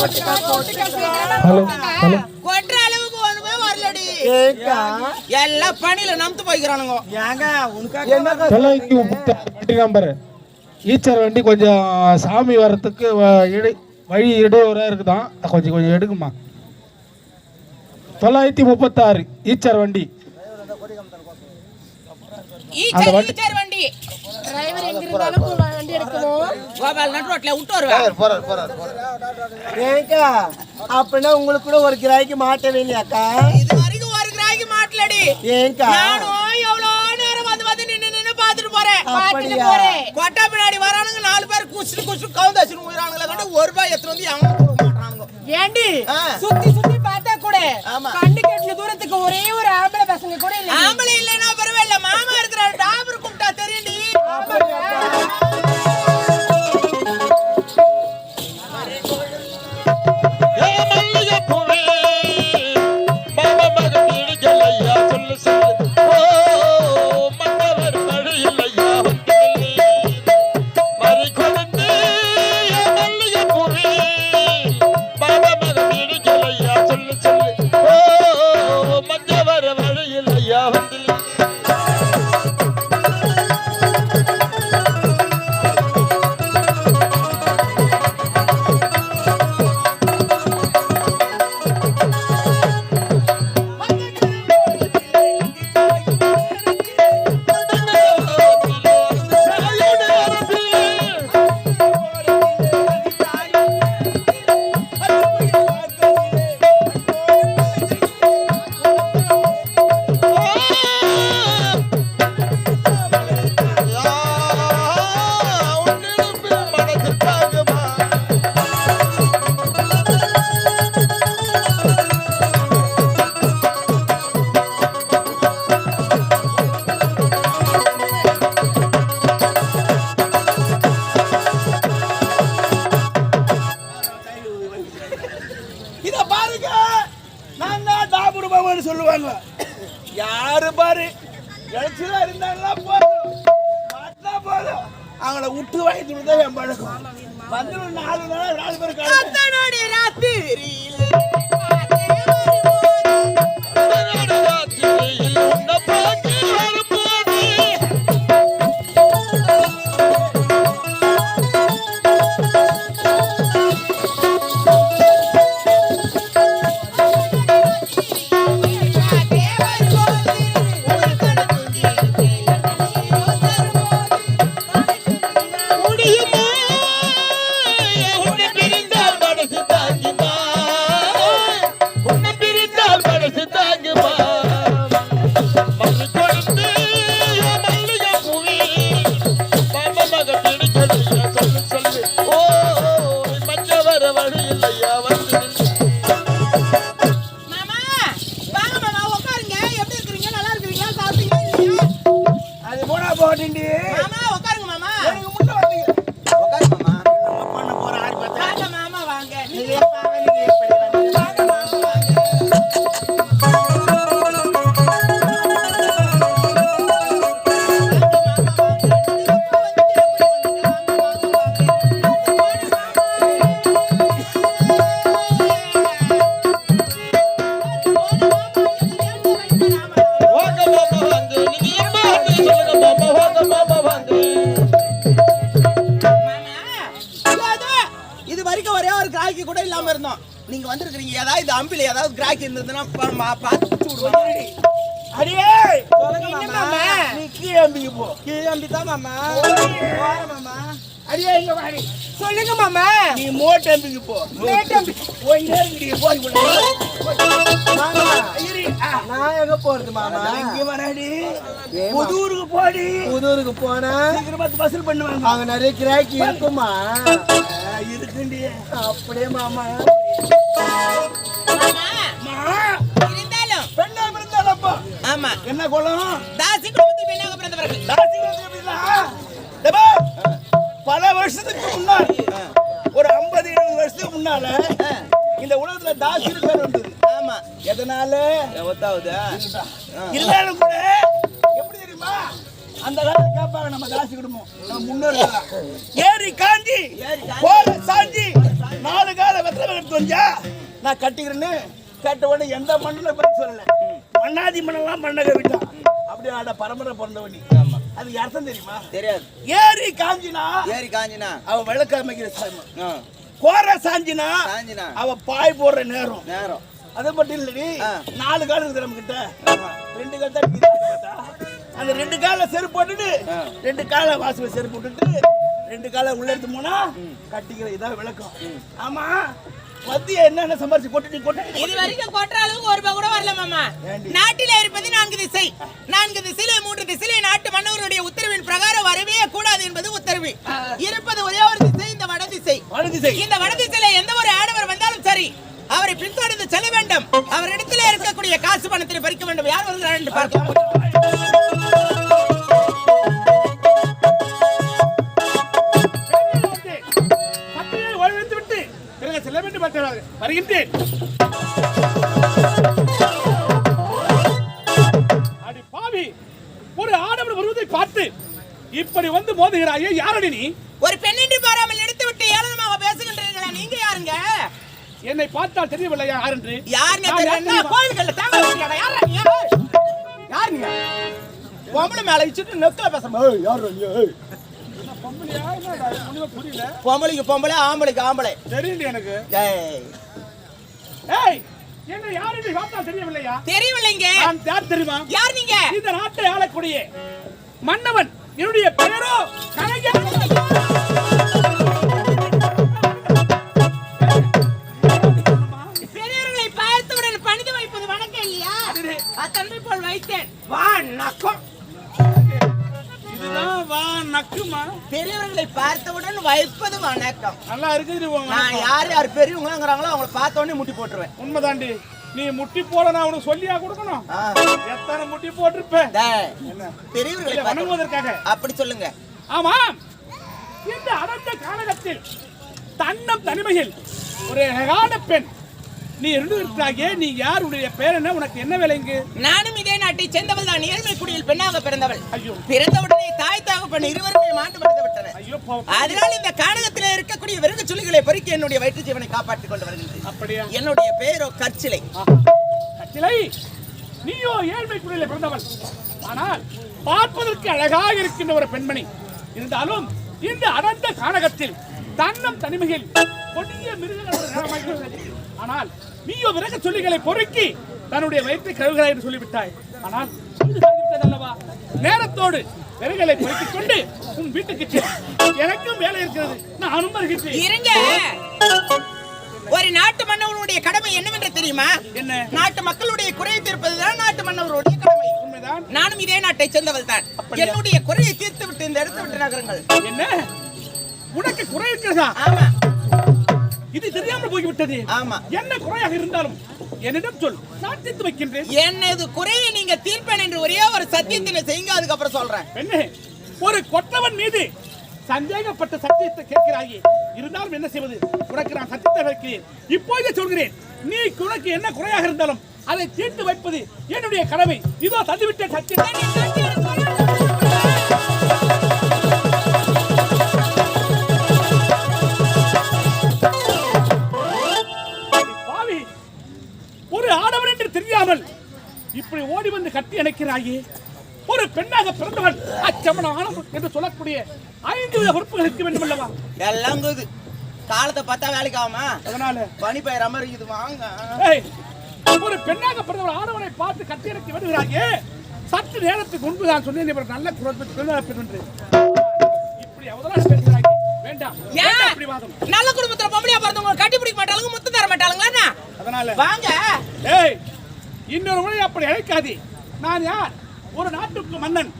Hello hello கொட்ற அளவுக்கு ஒண்ணுமே வரலடி. எல்லா பணியில நம்பி போய்க்கிறானுங்க. ஏங்க உனக்கு தொலைக்கு வண்டி நம்பர் ஈச்சர் வண்டி கொஞ்சம் சாமி வரத்துக்கு வழி இடையூறா இருக்குதான், கொஞ்சம் எடுக்குமா. 936 ஈச்சர் வண்டி. ஈச்சர் வண்டி டிரைவர் எங்க இருந்தாலும் வண்டி எடுக்கணும். கோபால் நட் ரோட்ல விட்டு வருவார். ஏங்கா அப்படினா உங்களுக்கு கூட ஒரு கிராய்க்கு மாட்டவே இல்லையாக்கா? இது வரைக்கும் ஒரு கிராய்க்கு மாட்டலடி. ஏங்கா நானும் எவ்வளவு நேரம் வந்து நின்னு பாத்துட்டு போறேன். கோட்டா பின்னாடி வரானுங்க 4 பேர் குச்சி கவுந்து வச்சிட்டு போறானுங்களே கண்டு 1 ரூபாய் எடுத்து வந்து அவங்க கொடுக்க மாட்டானுங்க. ஏண்டி சுத்தி பார்த்தா கூட கண்டு கெட்ல தூரத்துக்கு ஒரே ஒரு ஆம்பளை பசங்க கூட இல்ல. ஆம்பளை இல்லனா பரவாயில்லை, மாமா இருக்கறாரு டாபர் கும்டா தெரியும்டி. சொல்லுவாங்க யாரு பாரு எழுச்சியா இருந்தாங்களா போதும் அவங்கள விட்டு வாங்கிட்டு தான் என் பழக்கம். வந்து 4 பேர் நீங்க வந்திருக்கீங்க. ஏதாவது அம்பில ஏதாவது கிராக்கி இருந்ததுன்னா பார்த்து விடுவாங்க. அடியே சொல்லுங்க மாமா. நீ கீழம்பி போ. கீழம்பி தான் மாமா. மாமா அடியே இங்க வாடி. சொல்லுங்க மாமா. நீ மோட்டம்பிக்கு போ. மோட்டம்பி போய் நேரங்கடி போய் போடு. மாமா இரு. நான் எங்க போறது மாமா? இங்க வரடி. புதூருக்கு போடி. புதூருக்கு போனா சீக்கிரமா வசூல் பண்ணுவாங்க. அங்க நிறைய கிராக்கி இருக்குமா? இருக்குண்டி. அப்படியே மாமா. ஆமா என்ன கோலம்? தாசி குடும்பத்தில் பெண்ணாக பிறந்தவர்கள். தாசி குடும்பத்தில் பல வருஷத்துக்கு முன்னாடி ஒரு 50-70 வருஷத்துக்கு முன்னால இந்த உலகத்துல தாசி பேர் வந்தது. ஆமா எதனால இருந்தாலும் கூட எப்படி தெரியுமா? அந்த காலத்துல கேட்பாங்க நம்ம தாசி குடும்பம் நம்ம முன்னோர்கள் ஏறி காஞ்சி போல சாஞ்சி 4 கால வெத்தலை எடுத்து வந்தா நான் கட்டிக்கிறேன்னு கேட்ட உடனே எந்த மண்ணுல பத்தி சொல்லல. மண்ணாதி மண்ணெல்லாம் மண்ணக விட்டான். அப்படியே ஆட பரம்பரை பிறந்தவனி. அது அர்த்தம் தெரியுமா? தெரியாது. ஏரி காஞ்சினா அவ விளக்கு அமைக்கிற சாமி. கோர சாஞ்சினா அவ பாய் போடுற நேரம். அது மட்டும் இல்லடி, 4 கால் இருக்குது நம்ம கிட்ட. 2 கால் தான் இருக்குது. அந்த 2 கால செருப்பு போட்டுட்டு 2 கால வாசல் செருப்பு போட்டுட்டு 2 கால உள்ள எடுத்து போனா கட்டிக்கிற இதான் விளக்கம். ஆமா, மத்திய என்னென்ன சம்பாரிச்சு கொட்டு இது வரைக்கும் கொட்டுற அளவுக்கு ஒரு ரூபாய் கூட வரல மாமா. நாட்டில இருப்பது 4 திசை. 4 திசையிலே 3 திசையிலே நாட்டு மன்னவருடைய உத்தரவின் பிரகாரம் வரவே கூடாது என்பது உத்தரவு. இருப்பது ஒரே ஒரு திசை, இந்த வடதிசை. இந்த வடதிசையில எந்த ஒரு ஆடவர் வந்தாலும் சரி, அவரை பின்தொடர்ந்து செல்ல வேண்டும். அவரிடத்திலே இருக்கக்கூடிய காசு பணத்தை பறிக்க வேண்டும். யார் வருகிறார் என்று பார்க்கலாம். வருகின்றேன். அடி பாவி, ஒரு ஆடவர் வருவதை பார்த்து இப்படி வந்து மோதுகிறாயே, யாரடி நீ? ஒரு பெண் என்று பாராமல் எடுத்து விட்டு ஏளனமாக பேசுகின்றீர்களா? நீங்க யாருங்க? என்னை பார்த்தால் தெரியவில்லையா யார் என்று? கோயில்கள்ல தேங்காய் உடைக்கிறதா? யாரா நீ? யார் நீ? பொம்பளை மேல வச்சுட்டு நெக்கல பேசுற. யாரு நீ? புரியல. பொம்பளைக்கு பொம்பளை, ஆம்பளைக்கு ஆம்பளை. தெரியல எனக்கு. என்ன யார் என்று பார்த்தா தெரியவில்லையா? தெரியவில்லைங்க. நான் யார் தெரியுமா? யார் நீங்க? இந்த நாட்டை ஆளக்கூடிய மன்னவன். என்னுடைய பெயரோ கலைஞர். பெரியவர்களை பார்த்தவுடன் பணிந்து வைப்பது வணக்கம் இல்லையா? அத்தன்மை போல் வைத்தேன். வா நக்கம். இதுதான் வா நக்குமா? பெரியவர்களை பார்த்தவுடன் வைப்பது வணக்கம். நல்லா இருக்குது. நான் யார் பெரியவங்களாங்கிறாங்களோ அவங்களை பார்த்த உடனே முட்டி போட்டுருவேன். உண்மைதாண்டி. நீ முட்டி போட நான் உனக்கு சொல்லியா கொடுக்கணும்? எத்தனை முட்டி போட்டிருப்பேன் பெரியவர்களை வணங்குவதற்காக. அப்படி சொல்லுங்க. ஆமாம், இந்த அடர்ந்த காலகத்தில் தன்னம் தனிமையில் ஒரு அழகான பெண் நீ இருக்கிறாயே, நீ யார்? உன்னுடைய பேர் என்ன? உனக்கு என்ன வேலைங்க? நானும் இதே நாட்டை சேர்ந்தவள் தான். ஏழ்மை குடியில் பெண்ணாக பிறந்தவள். ஐயோ, பிறந்தவுடனே தாய் தகப்பன் இருவருமே மாண்டு மறைந்து விட்டனர். ஐயோ, அதனால் இந்த கானகத்தில் இருக்கக்கூடிய விறகு சுள்ளிகளை பொறுக்கி என்னுடைய வயிற்று ஜீவனை காப்பாற்றிக் கொண்டு வருகின்றேன். அப்படியா? என்னுடைய பெயரோ கற்சிலை. கற்சிலை, நீயோ ஏழ்மை குடியில் பிறந்தவள். ஆனால் பார்ப்பதற்கு அழகாக இருக்கின்ற ஒரு பெண்மணி. இருந்தாலும் இந்த அடர்ந்த கானகத்தில் தன்னம் தனிமையில் கொடிய மிருகங்கள். ஆனால் நீயோ விறகு சொல்லிகளை பொறுக்கி தன்னுடைய வயிற்றை கழுவுகிறாய் என்று சொல்லிவிட்டாய். ஆனால் அல்லவா, நேரத்தோடு விறகுகளை பொறுக்கிக் கொண்டு உன் வீட்டுக்கு செல். எனக்கும் வேலை இருக்கிறது, நானும் வருகிறேன். இருங்க. ஒரு நாட்டு மன்னவனுடைய கடமை என்னவென்று தெரியுமா? என்ன? நாட்டு மக்களுடைய குறையை தீர்ப்பதுதான் நாட்டு மன்னவருடைய கடமை. உண்மைதான். நானும் இதே நாட்டை சேர்ந்தவள் தான். என்னுடைய குறையை தீர்த்து விட்டு இந்த இடத்தை விட்டு நகருங்கள். என்ன உனக்கு குறை இருக்கிறதா? ஆமா. இது தெரியாமல் போய்விட்டது. ஆமா. என்ன குறையாக இருந்தாலும் என்னிடம் சொல், நான் தீர்த்து வைக்கின்றேன். என்னது குறையை நீங்க தீர்ப்பேன் என்று ஒரே ஒரு சத்தியத்தினை செய்யுங்க, அதுக்கப்புறம் சொல்றேன். பெண்ணே, ஒரு கொற்றவன் மீது சந்தேகப்பட்ட சத்தியத்தை கேட்கிறாயே, இருந்தாலும் என்ன செய்வது? உனக்கு நான் சத்தியத்தை வைக்கிறேன். இப்போதே சொல்கிறேன், நீ உனக்கு என்ன குறையாக இருந்தாலும் அதை தீர்த்து வைப்பது என்னுடைய கடமை. இதோ தந்துவிட்ட சத்தியத்தை. ஒரு ஆடவன் என்று தெரியாமல் இப்படி ஓடி வந்து கட்டி அணைக்கிறாயே, ஒரு பெண்ணாக பிறந்தவன் அச்சமணம் ஆனவன் என்று சொல்லக்கூடிய 5 வித பொறுப்புகள் இருக்க வேண்டும் அல்லவா? எல்லாம் காலத்தை பார்த்தா வேலைக்கு ஆகுமா? அதனால பனி பயிர் அமர்க்குது. வாங்க. ஒரு பெண்ணாக பிறந்தவன் ஆடவனை பார்த்து கட்டி இறக்கி வருகிறாயே, சற்று நேரத்துக்கு முன்பு நான் சொன்னேன் இவர் நல்ல குடும்பத்தில் என்று. இப்படி அவதான பேசுகிறாயே, வேண்டாம். நல்ல குடும்பத்துல பொம்பளையா பிறந்தவங்க கட்டி பிடிக்க மாட்டாங்க, முத்து தர மாட்டாங்களா? அதனால வாங்க. இன்னொரு முறை அப்படி அழைக்காதே. நான் யார்? ஒரு நாட்டுக்கு மன்னன்.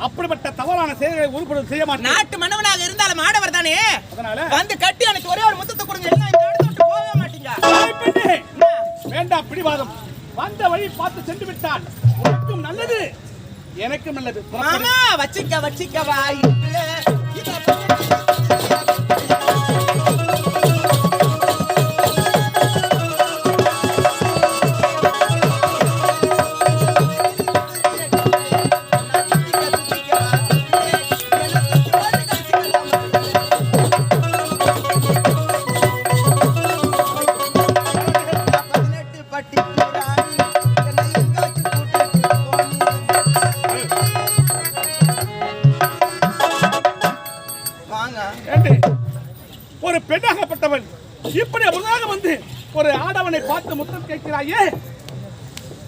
அப்படிப்பட்ட தவறான செயல்களை ஒருபோதும் செய்ய மாட்டேன். நாட்டு மன்னவனாக இருந்தாலும் ஆடவர் தானே. அதனால வந்து கட்டி எனக்கு ஒரே ஒரு முத்தத்தை கொடுங்க, இல்ல இந்த இடத்தை விட்டு போகவே மாட்டீங்க. வேண்டாம் பிடிவாதம். வந்த வழி பார்த்து சென்று விட்டால் உனக்கும் நல்லது, எனக்கும் நல்லது. மாமா வச்சிக்க வாய். ஏண்டி, ஒரு பெண்ணாகப்பட்டவள் இப்படி அவனாக வந்து ஒரு ஆடவனை பார்த்து முத்தம் கேட்கிறாயே,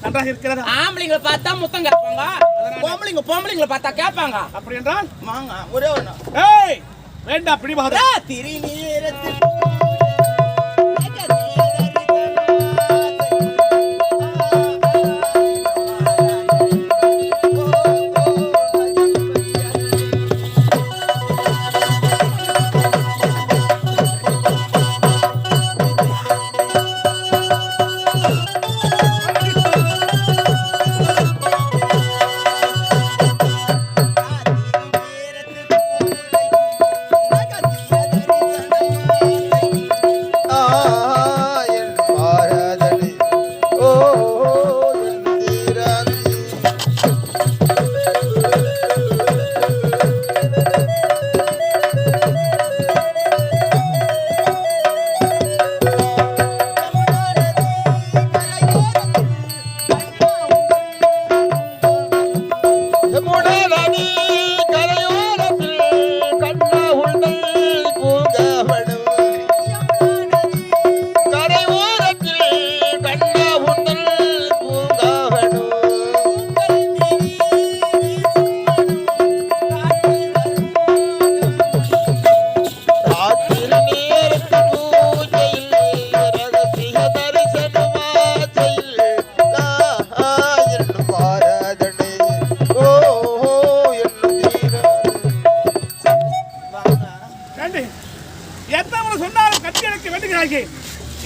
நன்றாக இருக்கிறதா? ஆம்பளைங்களை பார்த்தா முத்தம் கேட்பாங்க, பொம்பளைங்களை பார்த்தா கேட்பாங்க. அப்படி என்றால் வாங்க ஒரே ஒண்ணு. ஏய் வேண்டாம் பிடிவாதம். திருநீரத்தில்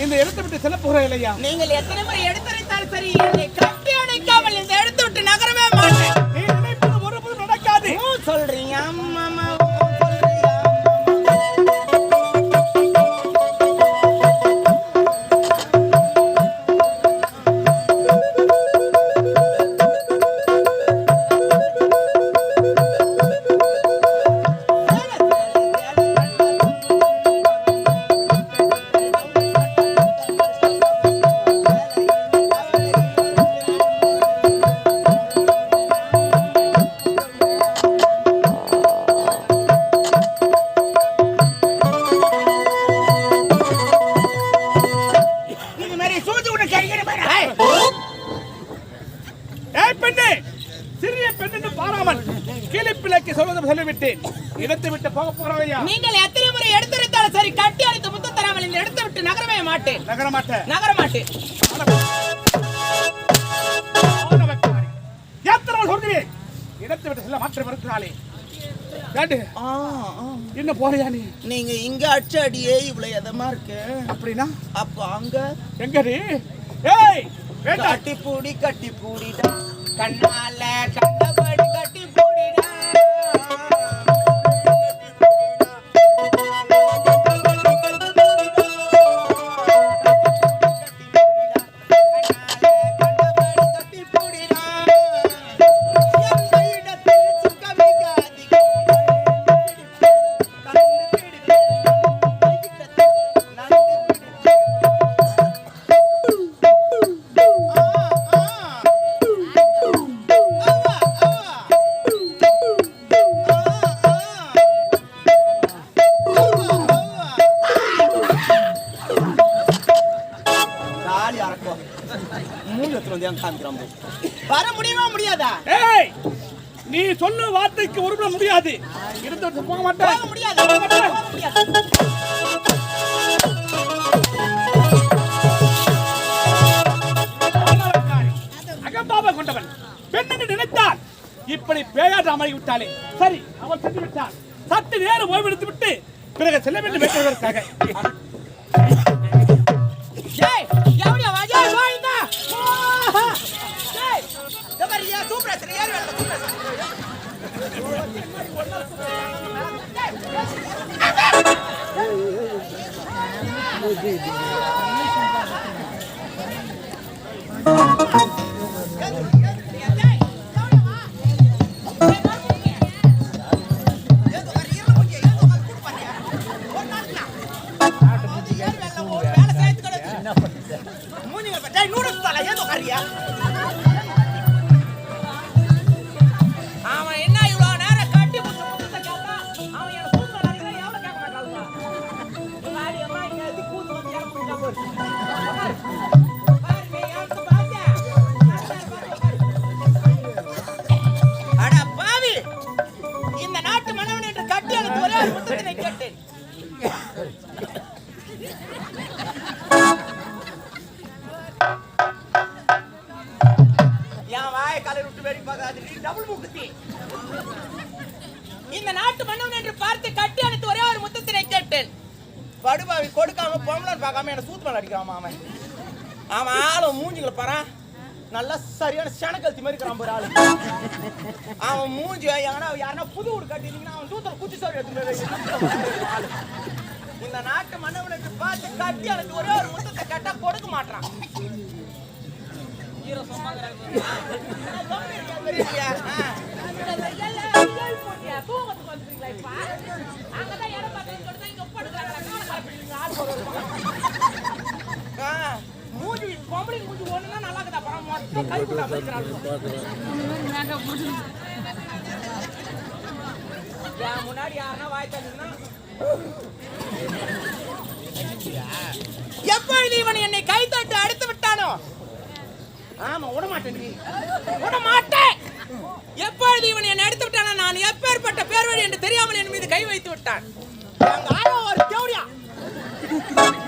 இந்த இடத்தை விட்டு செல்ல போகிற இல்லையா? நீங்கள் எத்தனை முறை எடுத்துரைத்தாலும் சரி, என்னை கட்டி அணைக்காமல் இந்த இடத்தை விட்டு நகரவே மாட்டேன். நீ நினைப்பது ஒருபோதும் நடக்காது. சொல்றீங்க அம்மா. இடத்தை விட்டு போக போறவையா? நீங்கள் எத்தனை முறை எடுத்துரைத்தாலும் சரி, கட்டி அழைத்து முத்தம் தராமல் இந்த இடத்தை விட்டு நகரவே மாட்டேன். நகர மாட்டேன். எத்தனை சொல்றேன், இடத்தை விட்டு செல்ல மாற்ற மறுக்கிறாளே. என்ன போறியா நீ? நீங்க இங்க அடியே இவ்வளவு எதமா இருக்கு அப்படின்னா, அப்ப அங்க எங்கடி? ஏய் கட்டி பூடிடா கண்ணால கண்டபடி கட்டி பூடிடா. வர முடியுமா முடியாதா? ஏய் நீ சொல்ல வார்த்தைக்கு ஒருபட முடியாது. இருந்து போக மாட்டேன். முடியாது. அகம்பாவம் கொண்டவன் பெண் என்று நினைத்தால் இப்படி பேயாடாமல் விட்டாலே சரி. அவள் சென்று விட்டாள். சற்று நேரம் ஓய்வெடுத்து விட்டு பிறகு செல்ல வேண்டும் என்பதற்காக. அவன் என்ன இவ்வளவு நேரம் கட்டி அவன் ஒரு முத்தத்தினை கேட்டேன். என் வாயை கலர் விட்டு வேடி பார்க்காது, நீ டபுள் முக்குத்தி. இந்த நாட்டு மன்னவன் என்று பார்த்து கட்டி அணைத்து ஒரே ஒரு முத்தத்தினை கேட்டேன். படுபாவி கொடுக்காம பொம்பளை பார்க்காம என்ன சூத்து மேல அடிக்கிறான் அவன். அவன் ஆளும் மூஞ்சிகளை பாரு, நல்லா சரியான சனக்கழுத்தி மாதிரி இருக்கிறான் ஒரு ஆளு. அவன் மூஞ்சி யாருன்னா புது வீடு கட்டிருந்தீங்கன்னா அவன் தூத்தல குச்சி சோறு எடுத்து. இந்த நாட்டு மன்னவனுக்கு பார்த்து கட்டி அணைத்து ஒரே ஒரு முத்தத்தை கட்டா கொடுக்க மாட்டான். மூஞ்சி பொம்பளை மூஞ்சி ஒண்ணுன்னா நல்லா இருக்குதா படம் மொத்தம் கை குட்டா போயிக்கிறாங்க. முன்னாடி யாருன்னா வாய் தந்தீங்கன்னா எப்பொழுது இவன் என்னை கை தட்டு அடுத்து விட்டானோ, ஆமா விடமாட்டேன். எப்பொழுது இவன் என்னை எடுத்து விட்டானோ, நான் எப்பேற்பட்ட பேர் வழி என்று தெரியாமல் என் மீது கை வைத்து விட்டான். எங்க ஆயா ஒரு தேவடியா,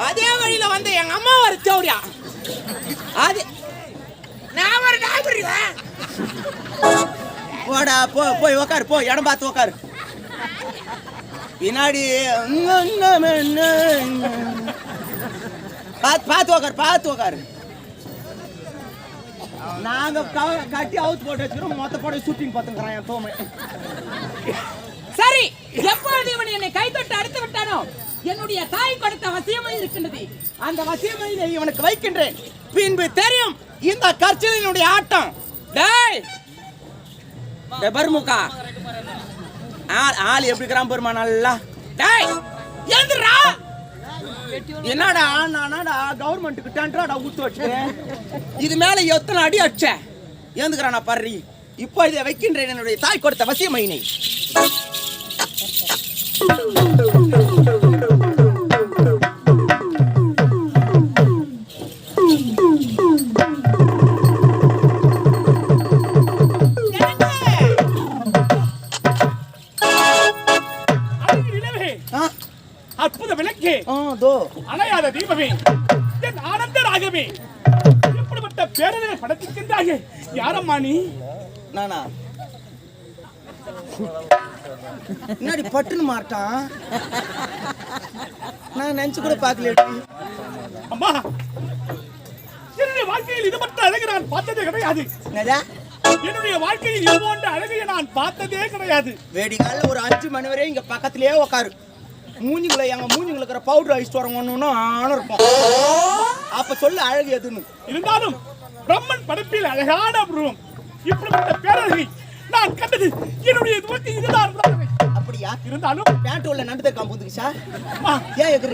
அதே வழியில வந்து எங்க அம்மா ஒரு தேவடியா, அது நான் ஒரு நாய்புரியா. போடா போய் உக்காரு, போ இடம் பார்த்து உக்காரு. பின்னாடி பார்த்து உக்காரு. நாங்க கட்டி அவுத்து போட்டு வச்சுக்கிறோம், மொத்த போட சுட்டின்னு பார்த்துக்கிறான் என் தோமை. சரி, எப்பொழுது இவன் என்னை கைத்தொட்டு அடுத்து விட்டானோ, என்னுடைய தாய் கொடுத்த வசியமை இருக்கின்றது, அந்த வசியமையை இவனுக்கு வைக்கின்றேன். பின்பு தெரியும் இந்த கற்சிலினுடைய ஆட்டம். டேய் பர்முகா ஆள் எப்படி இருக்கிறான் பெருமா நல்லா. டேய் ஏந்திரா, என்னடா நானாடா கவர்மெண்ட்டுக்கு டெண்டராடா ஊத்து வச்சேன், இது மேல எத்தனை அடி அடிச்ச ஏந்துக்கிறானா பர்றி. இப்போ இதை வைக்கின்றேன் என்னுடைய தாய் கொடுத்த வசியமையினை. அற்புத விளக்கே, அணையாத தீபமே, என் ஆனந்த ராகமே, எப்படிப்பட்ட பேரனை படைத்திருக்கின்றாயே, யாரம்மா நீ? நானா முன்னாடி பட்டுன்னு மாட்டான், நான் நினைச்சு கூட பார்க்கல. அம்மா, என்னுடைய வாழ்க்கையில் இது மட்டும் அழகு நான் பார்த்ததே கிடையாது. என்னுடைய வாழ்க்கையில் இது போன்ற அழகையை நான் பார்த்ததே கிடையாது. வேடிக்கால ஒரு 5 மணி வரை இங்க பக்கத்திலேயே உட்காரு, மூஞ்சிங்களை எங்க மூஞ்சிங்களை இருக்கிற பவுடர் அழிச்சிட்டு வரணும் ஆனும் இருப்போம். அப்ப சொல்லு அழகு எதுன்னு. இருந்தாலும் பிரம்மன் படைப்பில் அழகான உருவம், இப்படிப்பட்ட பேரழகை நான் கண்டது என்னுடைய இதுதான். அப்படியா? இருந்தாலும் பேண்ட் உள்ள நண்டு தான் காம்புந்துச்சா?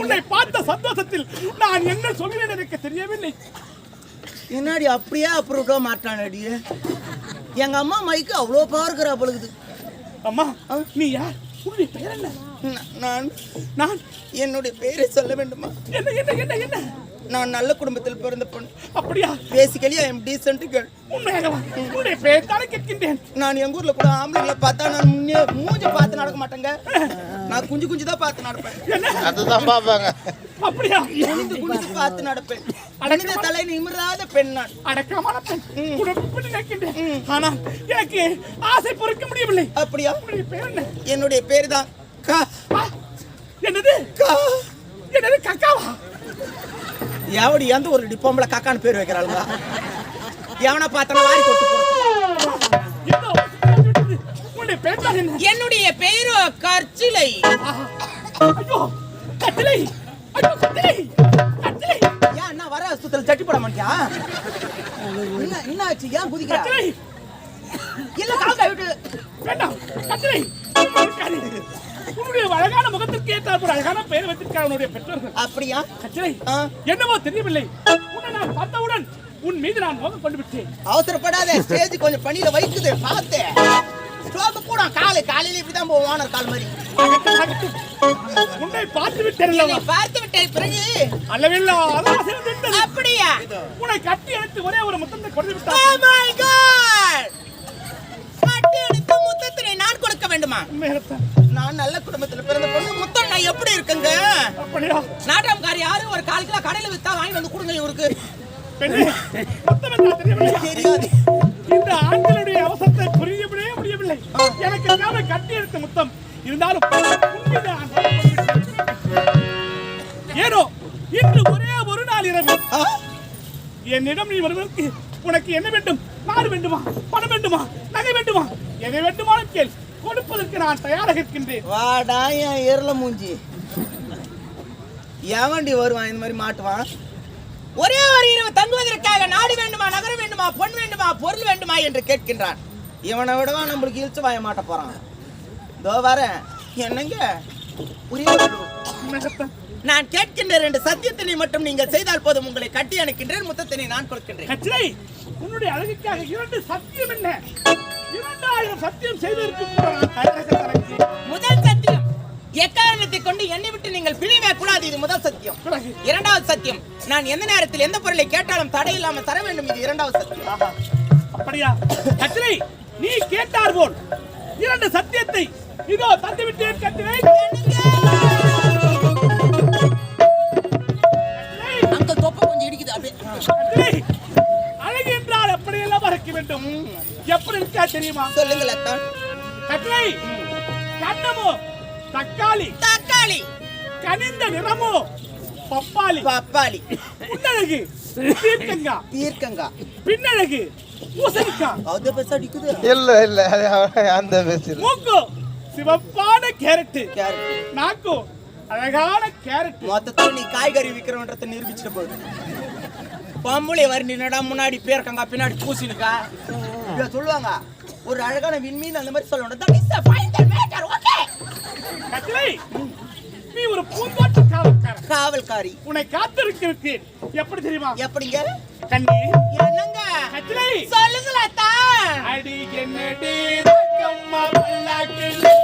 உன்னை பார்த்த சந்தோஷத்தில் நான் என்ன சொல்கிறேன் எனக்கு தெரியவில்லை. என்னடி அப்படியே அப்புறம் மாட்டானடி, எங்க அம்மா மைக்கு அவ்வளோ பார்க்கிறா பழுகுது. அம்மா நீ யார்? உன்னுடைய பெயர் என்ன? நான் என்னுடைய பெயரை சொல்ல வேண்டுமா? என்ன என்ன என்ன என்ன? நான் நல்ல குடும்பத்தில் பிறந்த பொண்ணு. அப்படியா? Basically I am decent girl. உன்னுடைய பெயர் தானே கேட்கின்றேன். நான் எங்க ஊர்ல கூட ஆம்பளைங்களை பார்த்தா நான் மூஞ்ச பார்த்து நடக்க மாட்டேங்க, நான் குஞ்சு தான் பார்த்து நடப்பேன். அதுதான் பாப்பாங்க. அப்படியா? குனிந்து பார்த்து நடப்பேன். அடங்கிய தலை நிமிராத பெண் நான். அடக்கமான பெண் குடும்பப்பட்டு நினைக்கின்றேன். ஆனால் எனக்கு ஆசை பொறுக்க முடியவில்லை. அப்படியா? உன்னுடைய பெயர் என்ன? என்னுடைய பேர் தான் கா. என்னது கா? என்னது கக்காவா? எவடி எந்த ஒரு டிப்போம்ல கக்கான்னு பேர் வைக்கிறாளுங்க, எவனா பார்த்தா வாரி கொட்டு போடுறது. என்னுடைய பெயரோ கற்சிலை. ஐயோ கற்சிலை, ஐயோ கற்சிலை, கற்சிலை. ஏன் என்ன வர சுத்தல சட்டி போட மாட்டியா? என்ன ஆச்சு? ஏன் குதிக்கிற? இல்ல கால் விட்டு வேண்டாம். கற்சிலை, உன்னுடைய அழகான முகத்திற்கு ஏற்றார் ஒரு அழகான பெயர் வைத்திருக்கார் உன்னுடைய பெற்றோர்கள். அப்படியா? கற்சிலை, என்னவோ தெரியவில்லை, உன்னை நான் பார்த்தவுடன் உன் மீது நான் மோகம் கொண்டு விட்டேன். அவசரப்படாத, ஸ்டேஜ் கொஞ்சம் பணியில வைக்குது பார்த்தேன். ஸ்லோக கூட காலையில இப்படிதான் போவோம், ஓனர் கால் மாதிரி. உன்னை பார்த்து விட்டேன். பார்த்து விட்டேன் பிறகு அல்லவில்லா அப்படியா? உன்னை கட்டி அணைத்து ஒரே ஒரு முத்தத்தை கொடுத்து விட்டார். Oh my God! கட்டி அணைத்து முத்தத்தினை நான் கொடுக்க வேண்டுமா? நான் நல்ல குடும்பத்துல பிறந்த பொண்ணு முத்தம். நான் எப்படி இருக்குங்க? அப்படியா? நாட்டம்காரி யாரு ஒரு 1/4 கிலோ கடையில வித்தா வாங்கி வந்து கொடுங்க இவருக்கு. பெண்ணே, முத்தம் என்றால் தெரியவில்லை. தெரியாது. இந்த ஆண்களுடைய அவசரத்தை புரியவே முடியவில்லை. எனக்கு எல்லாமே கட்டி எடுத்த முத்தம் இருந்தாலும் உண்மைதான். ஏனோ இன்று ஒரே ஒரு நாள் இரவு என்னிடம் நீ வருவதற்கு உனக்கு என்ன வேண்டும்? நாடு வேண்டுமா, பணம் வேண்டுமா, நகை வேண்டுமா, எதை வேண்டுமானும் கேள், கொடுப்பதற்கு நான் தயாராக இருக்கின்றேன். வாடா என் எருள மூஞ்சி. எவண்டி வருவான் இந்த மாதிரி மாட்டுவான்? ஒரே ஒரு இரவு தங்குவதற்காக நாடு வேண்டுமா, நகரம் வேண்டுமா, பொன் வேண்டுமா, பொருள் வேண்டுமா என்று கேட்கின்றான். இவனை விடவா நம்மளுக்கு இழுச்சு வாய மாட்ட போறான். இதோ வரேன். என்னங்க நான் கேட்கின்ற 2 சத்தியத்தினை மட்டும் நீங்கள் செய்தால் போதும். உங்களை கட்டி அணைக்கின்றேன், முத்தத்தினை நான் கொடுக்கின்றேன். கச்சிலை, உன்னுடைய அழகுக்காக 2 சத்தியம் என்ன? 2000 சத்தியம் செய்வதற்கு கூட நான் தயாராக இருக்கிறேன். முதல் சத்தியம், எக்காரணத்தை கொண்டு என்னை விட்டு நீங்கள் பிரிவே கூடாது. இது முதல் சத்தியம். இரண்டாவது சத்தியம், நான் எந்த நேரத்தில் எந்த பொருளை கேட்டாலும் தடையில்லாமல் தர வேண்டும். இது இரண்டாவது சத்தியம். அப்படியா? கச்சிலை, நீ கேட்டார் போல் 2 சத்தியத்தை இதோ தந்துவிட்டேன். கச்சிலை, அங்க தொப்பை கொஞ்சம் இடிக்குது அப்படியே. அழகு என்றால் அப்படியெல்லாம் மறக்க வேண்டும். எப்படி இருக்கா தெரியுமா? சொல்லுங்கள் அத்தான். கச்சிலை, கண்ணமோ தக்காளி, தக்காளி, கனிந்த நிறமோ பப்பாளி, பப்பாளி, முன்னழகு தீர்க்கங்கா, தீர்க்கங்கா, பின்னழகு பூசணிக்காய், அது பெருசா அடிக்குது. இல்ல அந்த பேசு. மூக்கு சிவப்பான கேரட், கேரட், நாக்கு அழகான கேரட். மொத்தத்துல நீ காய்கறி விக்கிறவன்றத நிரூபிச்சிட்டு போகுது. பம்புளை வருண்டினடா முன்னாடி பேர்க்கங்கா பின்னாடி பூசினுக்கா இத சொல்லுவாங்க. ஒரு அழகான விண்மீன் அந்த மாதிரி சொல்லணும். That is the final matter. Okay. கச்சிலை, நீ ஒரு பூந்தோட்ட காவல்காரன், காவல்காரி. உன்னை காத்திருக்கிறேன். எப்படி தெரியுமா? எப்படிங்க? கண்ணி, என்னங்க? கச்சிலை, சொல்லுங்களா தான். அடி என்னடி ரக்கம்மா பல்லாக்கிலே.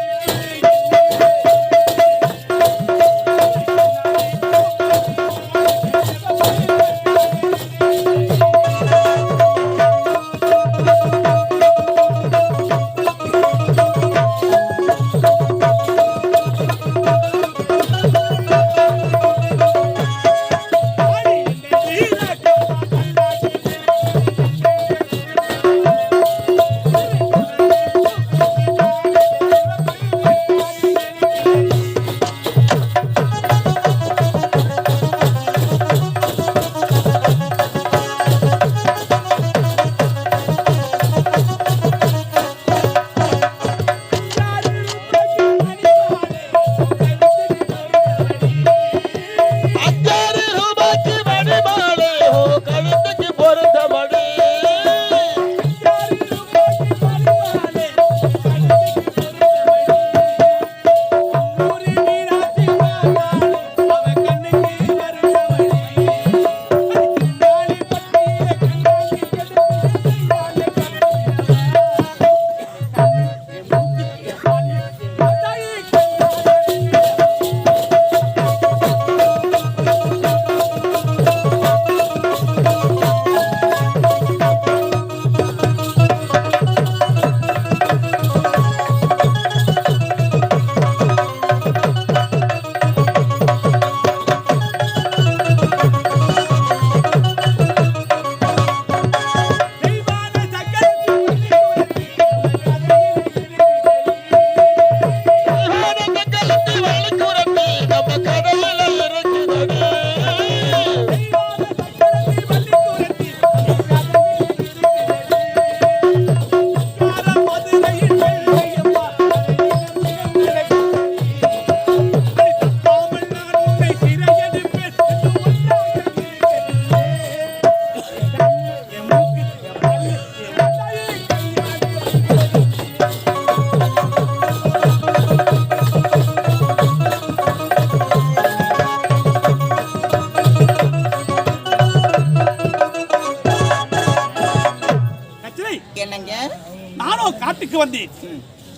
காட்டுக்கு வந்தேன்.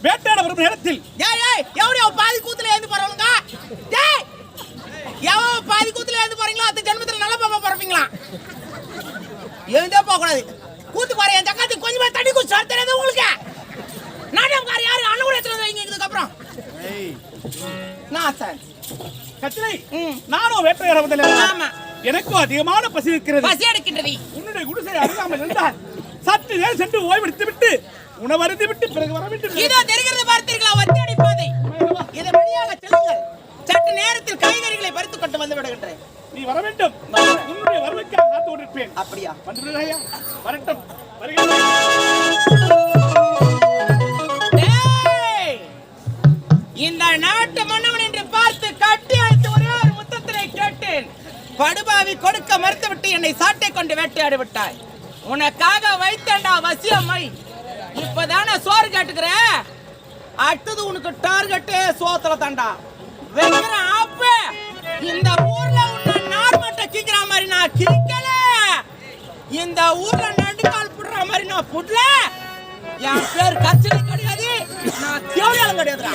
வேட்டையாட வரும் நேரத்தில் எவரையோ பாதி கூத்துல ஏந்து போறவங்க எவோ பாதி கூத்துல ஏந்து போறீங்களோ அந்த ஜென்மத்துல நல்ல பாப்பா பிறப்பீங்களா? எழுந்தே போக கூடாது. கூத்துக்கு வர என் தக்காத்துக்கு கொஞ்சமா தண்ணி குடிச்சு தெரியாது உங்களுக்கு. நாடகக்கார யாரு அண்ணன் கூட எடுத்துட்டு வைங்க. நாசன். கத்திரை ம். நானும் வேட்டையாட வந்தேன். ஆமா. எனக்கும் அதிகமான பசி இருக்கிறது. பசி எடுக்கின்றது. உன்னுடைய குடிசை அருகாமல் இருந்தால் சற்று நேரம் சென்று ஓய்வெடுத்து விட்டு உணவருந்தி விட்டு பிறகு வர வேண்டும். இதோ தெரிகிறது பார்த்தீர்களா ஒத்தடி பாதை. இதன் வழியாக செல்லுங்கள். சற்று நேரத்தில் காய்கறிகளை பறித்துக் கொண்டு வந்து விடுகின்றேன். நீ வர வேண்டும். உன்னுடைய வருகைக்காக காத்து கொண்டிருப்பேன். அப்படியா? வந்து விடுகிறாயா? வரட்டும். வருகிறேன். டேய்! இந்த நாட்டு மன்னவன் என்று பார்த்து கட்டி அழைத்து ஒரே ஒரு முத்தத்தினை கேட்டேன். படுபாவி கொடுக்க மறுத்துவிட்டு என்னை சாட்டை கொண்டு வேட்டையாடி விட்டாய். உனக்காக வைத்தேன்டா வசியம்மை. இப்பதானே சோறு கேட்டுக்கிற. அடுத்தது உனக்கு டார்கெட்டே சோத்துல தாண்டா வைக்கிற ஆப்பு. இந்த ஊர்ல உன்னை நார்மட்ட கிக்கிற மாதிரி நான் கிக்கல. இந்த ஊர்ல நடுக்கால் புடுற மாதிரி நான் புடல. என் பேர் கச்சலி கிடையாது. நான் தேவையாலும் கிடையாதுடா.